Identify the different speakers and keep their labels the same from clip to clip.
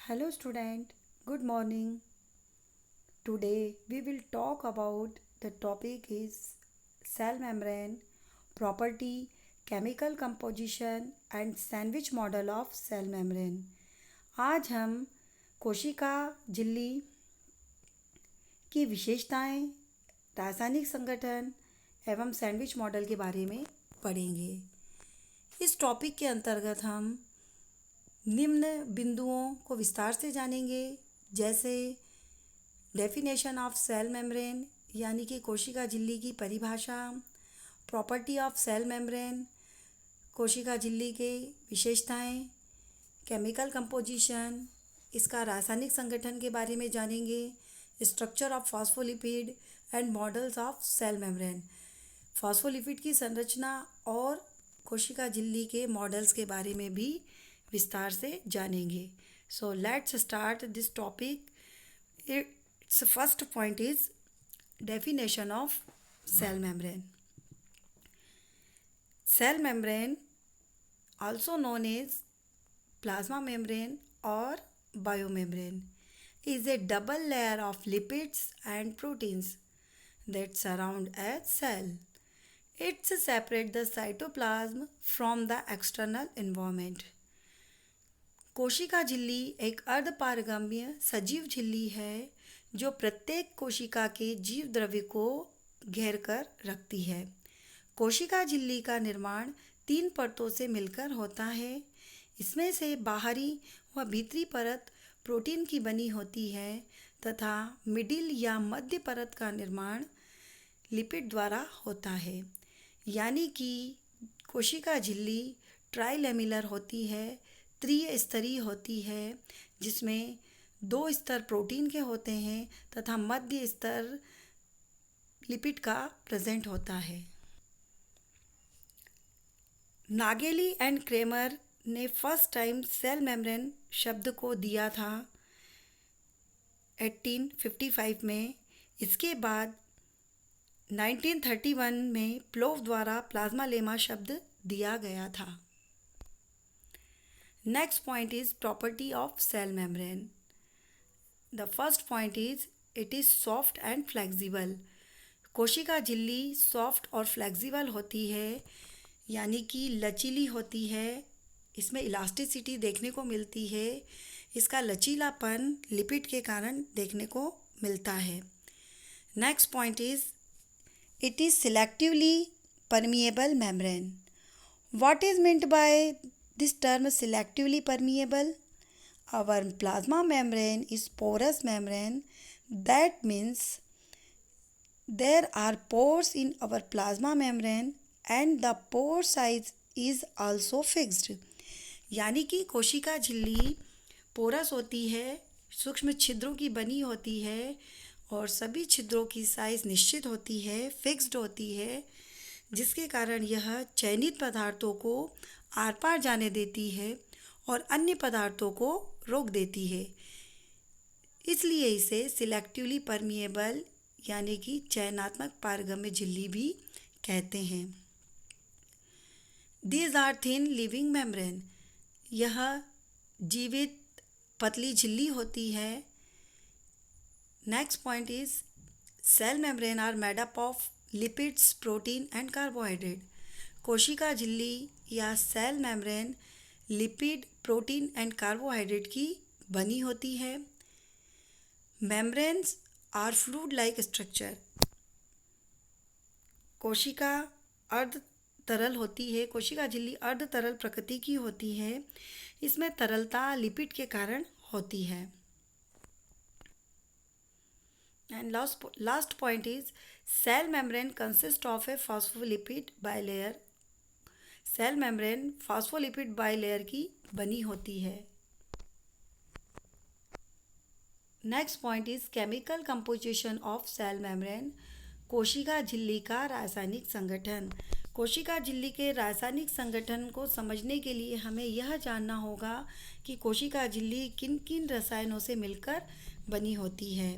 Speaker 1: Hello student, good morning. Today we will talk about the topic is cell membrane, property, chemical composition and sandwich model of cell membrane. आज हम कोशिका झिल्ली की विशेषताएं, रासायनिक संगठन एवं सैंडविच मॉडल के बारे में पढ़ेंगे। इस टॉपिक के अंतर्गत हम निम्न बिंदुओं को विस्तार से जानेंगे, जैसे डेफिनेशन ऑफ सेल मेम्ब्रेन यानी कि कोशिका झिल्ली की परिभाषा, प्रॉपर्टी ऑफ सेल मेम्ब्रेन कोशिका झिल्ली के विशेषताएं, केमिकल कंपोजिशन इसका रासायनिक संगठन के बारे में जानेंगे, structure of phospholipid and models of cell membrane phospholipid की संरचना और कोशिका झिल्ली के मॉडल्स के बारे में भी विस्तार से जानेंगे। So let's start this topic. Its first point is definition of cell membrane. Cell membrane also known as plasma membrane or biomembrane is a double layer of lipids and proteins that surround a cell. It separates the cytoplasm from the external environment. कोशिका झिल्ली एक अर्धपारगम्य सजीव झिल्ली है जो प्रत्येक कोशिका के जीव द्रव्य को घेर कर रखती है। कोशिका झिल्ली का निर्माण 3 परतों से मिलकर होता है। इसमें से बाहरी व भीतरी परत प्रोटीन की बनी होती है तथा मिडिल या मध्य परत का निर्माण लिपिड द्वारा होता है। यानी कि कोशिका झिल्ली ट्राइलेमिलर होती है, त्रिस्तरीय होती है, जिसमें 2 स्तर प्रोटीन के होते हैं तथा मध्य स्तर लिपिड का प्रेजेंट होता है। नागेली एंड क्रेमर ने फर्स्ट टाइम सेल मेम्ब्रेन शब्द को दिया था 1855 में। इसके बाद 1931 में प्लोव द्वारा प्लाज्मा लेमा शब्द दिया गया था। Next point is property of cell membrane. The first point is it is soft and flexible. कोशिका झिल्ली सॉफ्ट और फ्लेक्सिबल होती है, यानी कि लचीली होती है। इसमें इलास्टिसिटी देखने को मिलती है। इसका लचीलापन लिपिड के कारण देखने को मिलता है। Next point is it is selectively permeable membrane. What is meant by this term selectively permeable? Our plasma membrane is porous membrane. That means there are pores in our plasma membrane and the pore size is also fixed. यानी कि कोशिका झिल्ली porous होती है, सूक्ष्म छिद्रों की बनी होती है और सभी छिद्रों की साइज निश्चित होती है, फिक्स्ड होती है, जिसके कारण यह चयनित पदार्थों को आर पार जाने देती है और अन्य पदार्थों को रोक देती है। इसलिए इसे सिलेक्टिवली परमिएबल यानी कि चयनात्मक पारगम्य झिल्ली भी कहते हैं। These are thin living membrane. यह जीवित पतली झिल्ली होती है। Next point is cell membrane are made up of lipids, protein and carbohydrate. कोशिका झिल्ली या cell membrane lipid, protein and carbohydrate की बनी होती है। Membranes are fluid like structure. कोशिका अर्ध तरल होती है। कोशिका झिल्ली अर्ध तरल प्रकृति की होती है। इसमें तरलता लिपिड के कारण होती है। And last point is cell membrane consist of a phospholipid bilayer. Cell membrane phospholipid bilayer की बनी होती है। Next point is chemical composition of cell membrane. कोशिका झिल्ली का रासायनिक संगठन। कोशिका झिल्ली के रासायनिक संगठन को समझने के लिए हमें यह जानना होगा कि कोशिका झिल्ली किन किन रसायनों से मिलकर बनी होती है।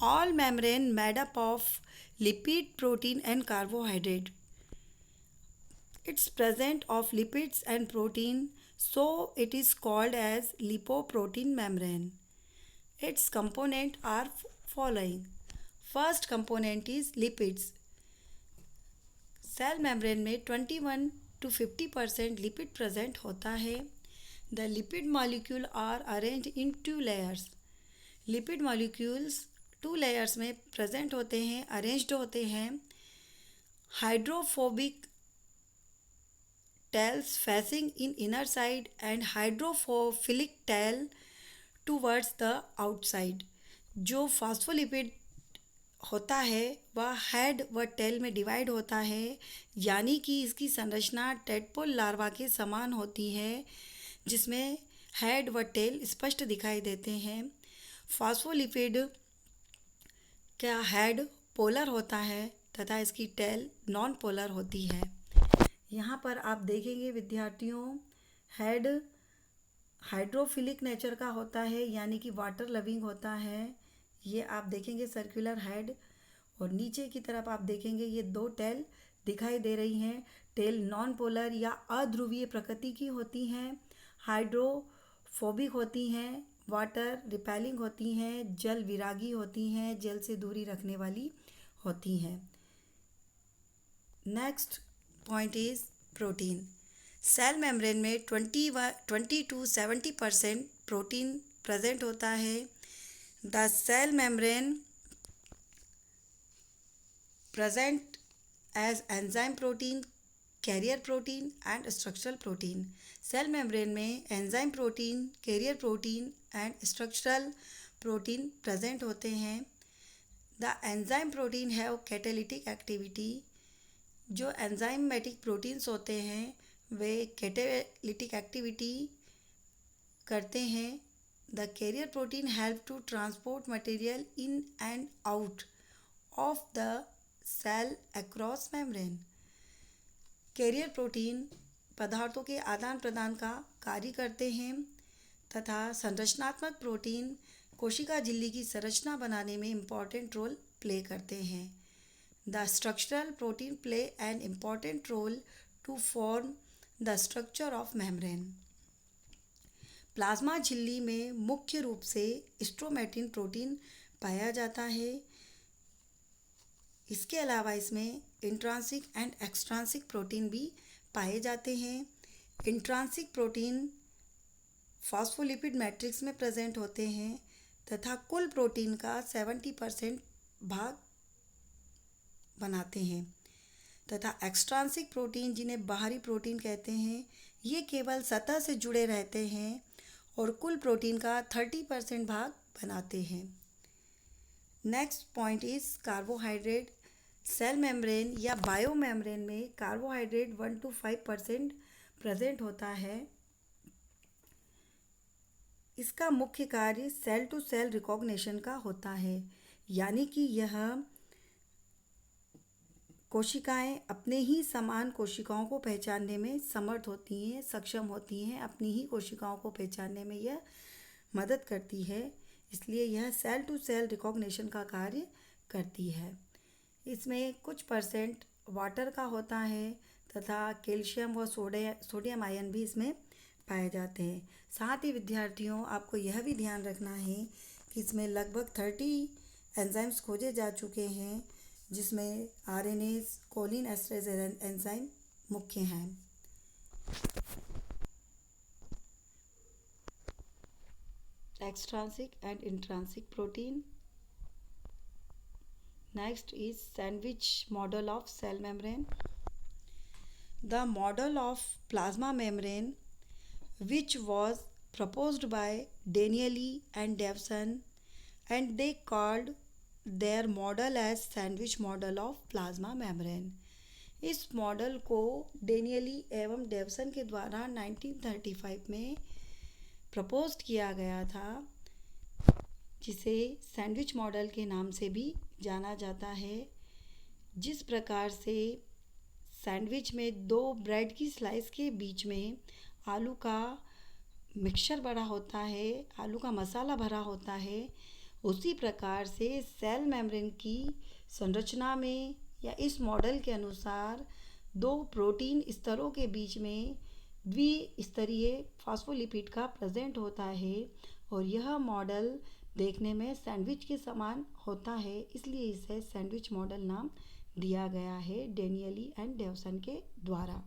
Speaker 1: All membrane made up of lipid, protein and carbohydrate. It's present of lipids and protein So it is called as lipoprotein membrane. Its components are following. First component is lipids. Cell membrane में 21 to 50% lipid present होता है. The lipid molecule are arrange in 2 layers. Lipid molecules 2 layers में present होते हैं, arranged होते हैं. Hydrophobic tails facing in inner side and hydrophilic tail towards the outside. जो phospholipid होता है वह हेड व टेल में डिवाइड होता है, यानी कि इसकी संरचना टेडपोल लार्वा के समान होती है, जिसमें हेड व टेल स्पष्ट दिखाई देते हैं. फॉस्फोलिपिड का हेड पोलर होता है तथा इसकी टेल नॉन पोलर होती है. यहाँ पर आप देखेंगे विद्यार्थियों, हेड हाइड्रोफिलिक नेचर का होता है, यानी कि वाटर लविंग होता है. ये आप देखेंगे सर्कुलर हेड, और नीचे की तरफ आप देखेंगे ये 2 टेल दिखाई दे रही हैं. टेल नॉन पोलर या अध्रुवीय प्रकृति की होती हैं, हाइड्रोफोबिक होती हैं, वाटर रिपेलिंग होती हैं, जल विरागी होती हैं, जल से दूरी रखने वाली होती हैं. Next point is protein. Cell membrane में 20 to 70% प्रोटीन प्रेजेंट होता है. The cell membrane present as enzyme protein, carrier protein and structural protein. Cell membrane में enzyme protein, carrier protein and structural protein present होते हैं. The enzyme protein have catalytic activity. जो enzymatic proteins होते हैं वे catalytic activity करते हैं. The carrier protein help to transport material in and out of the cell across membrane. Carrier protein पदार्थों के आदान प्रदान का कार्य करते हैं तथा संरचनात्मक प्रोटीन कोशिका झिल्ली की संरचना बनाने में इम्पॉर्टेंट रोल प्ले करते हैं. The structural protein play an important role to form the structure of membrane. Plasma झिल्ली में मुख्य रूप से स्ट्रोमेटिन प्रोटीन पाया जाता है. इसके अलावा इसमें इंट्रांसिक एंड एक्सट्रांसिक प्रोटीन भी पाए जाते हैं. इंट्रांसिक प्रोटीन फॉस्फोलिपिड मैट्रिक्स में प्रेजेंट होते हैं तथा कुल प्रोटीन का 70% भाग बनाते हैं, तथा एक्सट्रांसिक प्रोटीन जिन्हें बाहरी प्रोटीन कहते हैं ये केवल सतह से जुड़े रहते हैं और कुल प्रोटीन का 30% भाग बनाते हैं. Next point is carbohydrate. Cell membrane या बायो मेम्ब्रेन में कार्बोहाइड्रेट 1 to 5% प्रेजेंट होता है. इसका मुख्य कार्य सेल टू सेल रिकॉग्निशन का होता है, यानी कि यह कोशिकाएं अपने ही समान कोशिकाओं को पहचानने में समर्थ होती हैं, सक्षम होती हैं. अपनी ही कोशिकाओं को पहचानने में यह मदद करती है, इसलिए यह सेल टू सेल रिकॉग्निशन का कार्य करती है. इसमें कुछ % वाटर का होता है तथा कैल्शियम व सोडियम आयन भी इसमें पाए जाते हैं. साथ ही विद्यार्थियों आपको यह भी ध्यान रखना है कि इसमें लगभग 30 एंजाइम्स खोजे जा चुके हैं, जिसमें आरएनएज, कोलिन एस्ट्रेज एंजाइम मुख्य हैं. Extrinsic and intrinsic protein. Next is sandwich model of cell membrane. The model of plasma membrane, which was proposed by Danieli and Davison, and they called their model as sandwich model of plasma membrane. इस model को डेनियली एवं Dawson के द्वारा 1935 में proposed किया गया था, जिसे सैंडविच मॉडल के नाम से भी जाना जाता है. जिस प्रकार से सैंडविच में 2 ब्रेड की स्लाइस के बीच में आलू का मिक्सचर भरा होता है, आलू का मसाला भरा होता है, उसी प्रकार से सेल मेम्ब्रेन की संरचना में या इस मॉडल के अनुसार 2 प्रोटीन स्तरों के बीच में द्विस्तरीय फॉस्फोलिपिड का प्रेजेंट होता है और यह मॉडल देखने में सैंडविच के समान होता है, इसलिए इसे सैंडविच मॉडल नाम दिया गया है डेनियली एंड डेवसन के द्वारा।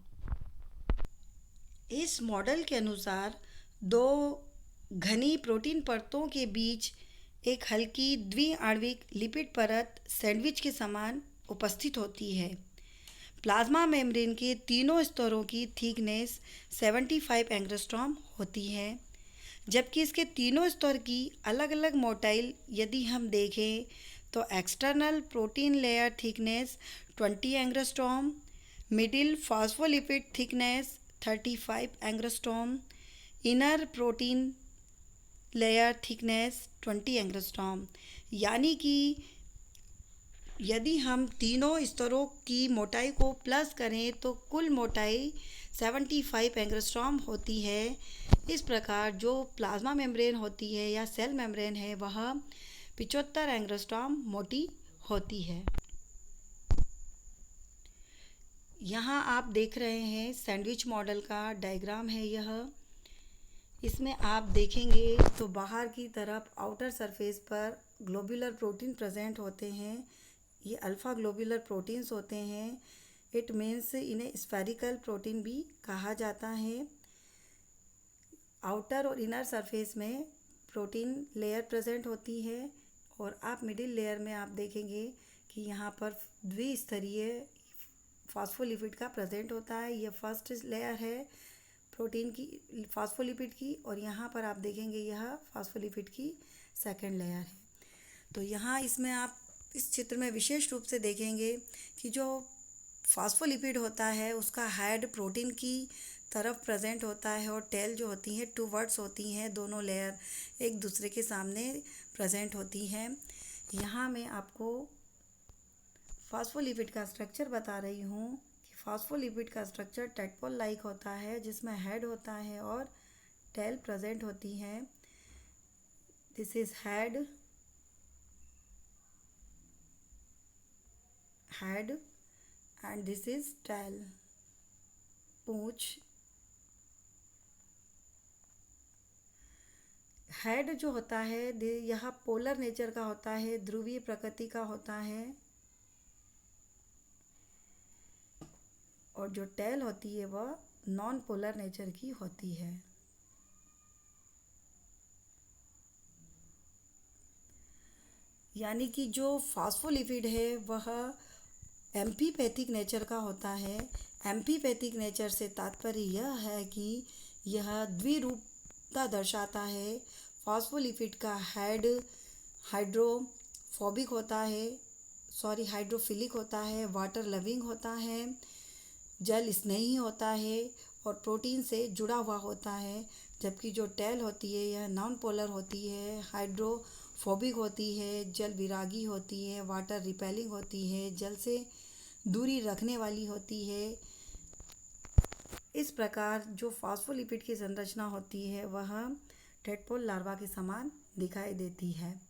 Speaker 1: इस मॉडल के अनुसार दो घनी प्रोटीन परतों के बीच एक हल्की द्विआण्विक लिपिड परत सैंडविच के समान उपस्थित होती है। प्लाज्मा मेम्ब्रेन के तीनों स्तरों की थिकनेस 75 एंगस्ट्रॉम होती है, जबकि इसके तीनों स्तर की अलग अलग मोटाई यदि हम देखें तो external protein layer thickness 20 angstrom, middle phospholipid thickness 35 angstrom, inner protein layer thickness 20 angstrom. यानी कि यदि हम तीनों स्तरों की मोटाई को प्लस करें तो कुल मोटाई 75 एंगस्ट्रॉम होती है। इस प्रकार जो प्लाज्मा मेम्ब्रेन होती है या सेल मेम्ब्रेन है वह 75 एंगस्ट्रॉम मोटी होती है। यहाँ आप देख रहे हैं सैंडविच मॉडल का डायग्राम है यह। इसमें आप देखेंगे तो बाहर की तरफ आउटर सरफेस पर ग्लोबुलर प्रोटीन प्रेजेंट होते हैं। ये अल्फ़ा ग्लोबुलर प्रोटीन्स होते हैं। इट मीन्स इन्हें स्फेरिकल प्रोटीन भी कहा जाता है। आउटर और इनर सरफेस में प्रोटीन लेयर प्रेजेंट होती है और आप मिडिल लेयर में आप देखेंगे कि यहाँ पर द्विस्तरीय फॉस्फोलिपिड का प्रेजेंट होता है। यह फर्स्ट लेयर है प्रोटीन की फॉस्फोलिपिड की और यहाँ पर आप देखेंगे यह फॉस्फोलिपिड की सेकंड लेयर है। तो यहाँ इसमें आप इस चित्र में विशेष रूप से देखेंगे कि जो फॉस्फोलिपिड होता है उसका हेड प्रोटीन की तरफ प्रेजेंट होता है और टेल जो होती है टूवर्ड्स होती हैं, दोनों लेयर एक दूसरे के सामने प्रेजेंट होती हैं। यहाँ मैं आपको फॉस्फोलिपिड का स्ट्रक्चर बता रही हूँ कि फॉस्फोलिपिड का स्ट्रक्चर टेडपोल लाइक होता है जिसमें हेड होता है और टेल प्रेजेंट होती है। This is head and this is tail, पूंछ। हेड जो होता है यह पोलर नेचर का होता है, ध्रुवीय प्रकृति का होता है और जो टेल होती है वह नॉन पोलर नेचर की होती है। यानी कि जो फॉस्फोलिपिड है वह एम्फीपैथिक नेचर का होता है। एम्फीपैथिक नेचर से तात्पर्य यह है कि यह द्विरूपता दर्शाता है। फॉस्फोलिपिड का हेड हाइड्रोफिलिक होता है, वाटर लविंग होता है, जल स्नेही होता है और प्रोटीन से जुड़ा हुआ होता है, जबकि जो टेल होती है यह नॉन पोलर होती है, हाइड्रोफोबिक होती है, जल विरागी होती है, वाटर रिपेलिंग होती है, जल से दूरी रखने वाली होती है। इस प्रकार जो फॉस्फोलिपिड की संरचना होती है वह टेडपोल लार्वा के समान दिखाई देती है।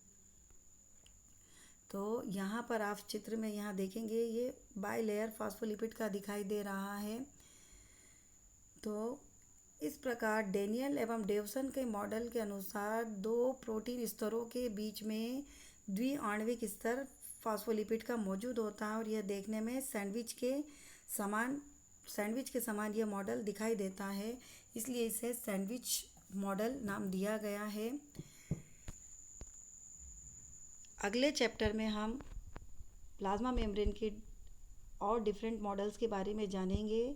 Speaker 1: तो यहाँ पर आप चित्र में यहाँ देखेंगे ये बाई लेयर फॉस्फोलिपिड का दिखाई दे रहा है। तो इस प्रकार डेनियल एवं डेवसन के मॉडल के अनुसार दो प्रोटीन स्तरों के बीच में द्विआण्विक स्तर फॉस्फोलिपिड का मौजूद होता है और यह देखने में सैंडविच के समान यह मॉडल दिखाई देता है, इसलिए इसे सैंडविच मॉडल नाम दिया गया है। अगले चैप्टर में हम प्लाज्मा मेम्ब्रेन के और डिफरेंट मॉडल्स के बारे में जानेंगे।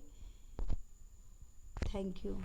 Speaker 1: Thank you.